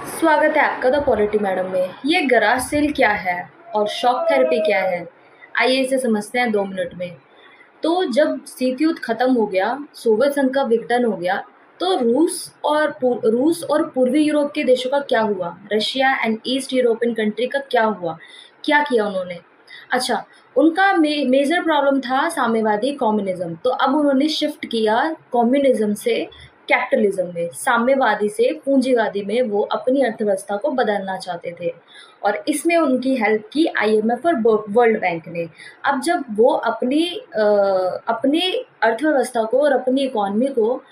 स्वागत है आपका द पॉलिटी मैडम में। ये गराज सेल क्या है और शॉक थेरेपी क्या है, आइए इसे समझते हैं 2 मिनट में। तो जब शीत युद्ध खत्म हो गया, सोवियत संघ का विघटन हो गया, तो रूस और पूर्वी यूरोप के देशों का क्या हुआ, Russia and east European country का क्या हुआ, क्या किया उन्होंने। अच्छा, उनका मेजर प्रॉब्लम था साम्यवादी कम्युनिज्म। तो अब उन्होंने शिफ्ट किया कम्युनिज्म से कैपिटलिज्म में, साम्यवादी से पूंजीवादी में। वो अपनी अर्थव्यवस्था को बदलना चाहते थे और इसमें उनकी हेल्प की आईएमएफ और वर्ल्ड बैंक ने। अब जब वो अपनी अर्थव्यवस्था को और अपनी इकॉनमी को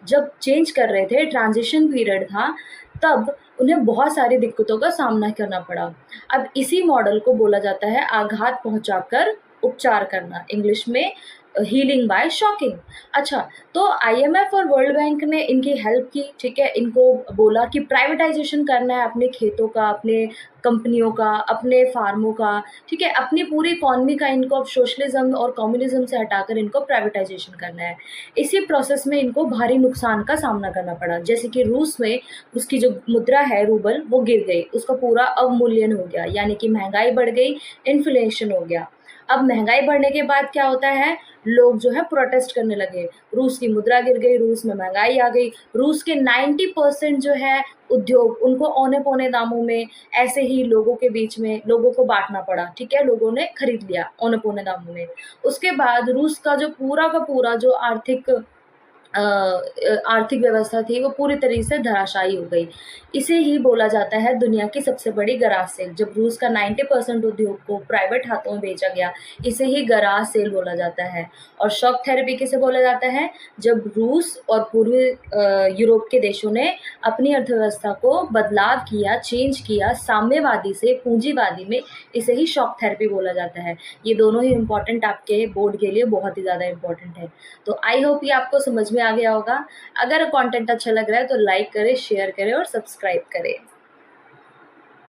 जब चेंज कर रहे थे, ट्रांजिशन पीरियड था, तब उन्हें बहुत सारी दिक्कतों का सामना करना पड़ा। अब इसी मॉडल को बोला जाता है आघात पहुंचाकर उपचार करना, इंग्लिश में हीलिंग बाय शॉकिंग। अच्छा, तो आईएमएफ और वर्ल्ड बैंक ने इनकी हेल्प की, ठीक है। इनको बोला कि प्राइवेटाइजेशन करना है अपने खेतों का, अपने कंपनियों का, अपने फार्मों का, ठीक है, अपनी पूरी इकॉनमी का। इनको अब सोशलिज्म और कम्युनिज्म से हटाकर इनको प्राइवेटाइजेशन करना है। इसी प्रोसेस में इनको भारी नुकसान का सामना करना पड़ा, जैसे कि रूस में उसकी जो मुद्रा है रूबल, वो गिर गई, उसका पूरा अवमूल्यन हो गया, यानी कि महंगाई बढ़ गई, इन्फ्लेशन हो गया। अब महंगाई बढ़ने के बाद क्या होता है, लोग जो है प्रोटेस्ट करने लगे, रूस की मुद्रा गिर गई, रूस में महंगाई आ गई, रूस के 90% जो है उद्योग, उनको औने पौने दामों में ऐसे ही लोगों के बीच में लोगों को बांटना पड़ा, ठीक है, लोगों ने खरीद लिया औने पौने दामों में। उसके बाद रूस का जो पूरा का पूरा जो आर्थिक व्यवस्था थी, वो पूरी तरीके से धराशायी हो गई। इसे ही बोला जाता है दुनिया की सबसे बड़ी गराज सेल। जब रूस का 90% उद्योग को प्राइवेट हाथों में बेचा गया, इसे ही गराज सेल बोला जाता है। और शॉक थेरेपी किसे बोला जाता है, जब रूस और पूर्वी यूरोप के देशों ने अपनी अर्थव्यवस्था को बदलाव किया, चेंज किया साम्यवादी से पूंजीवादी में, इसे ही शॉक थेरेपी बोला जाता है। ये दोनों ही इम्पॉर्टेंट आपके बोर्ड के लिए बहुत ही ज़्यादा इम्पॉर्टेंट है। तो आई होप ये आपको समझ में आ गया होगा। अगर कंटेंट अच्छा लग रहा है तो लाइक करें, शेयर करें और सब्सक्राइब करें।